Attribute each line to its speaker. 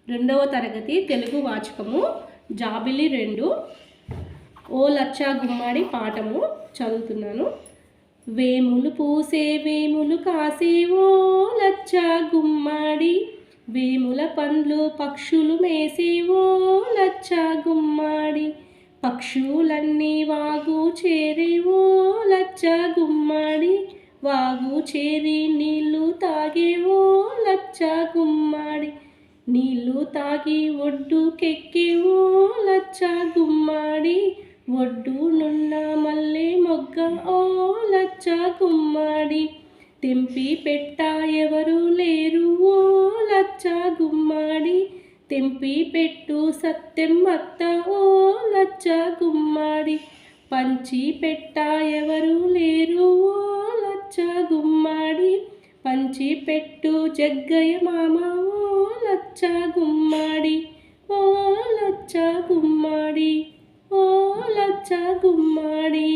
Speaker 1: రెండవ తరగతి తెలుగు వాచకము జాబిలి 2 ఓ లచ్చా గుమ్మడి పాఠము చదువుతున్నాను. వేములు పూసే వేములు కాసే ఓ లచ్చా గుమ్మడి, వేముల పండ్లు పక్షులు మేసే ఓ లచ్చా గుమ్మడి, పక్షులన్నీ వాగు చేరే ఓ లచ్చా గుమ్మడి, వాగు చేరి నీళ్ళు తాగే ఓ లచ్చా గుమ్మడి, నీళ్ళు తాగి ఒడ్డుకెక్కే ఓ లచ్చా గుమ్మడి, ఒడ్డునున్న మల్లె మొగ్గ ఓ లచ్చా గుమ్మడి, తెంపి పెట్ట ఎవరు లేరు ఓ లచ్చా గుమ్మడి, తెంపి పెట్టు సత్తెమ్మత్త ఓ లచ్చా గుమ్మడి, పంచి పెట్ట ఎవరు లేరు ఓ లచ్చా గుమ్మడి, పంచి పెట్టు జగ్గయ్య మామ ఓ లచ్చా గుమ్మడి, ఓ లచ్చా గుమ్మడి, ఓ లచ్చా గుమ్మడి.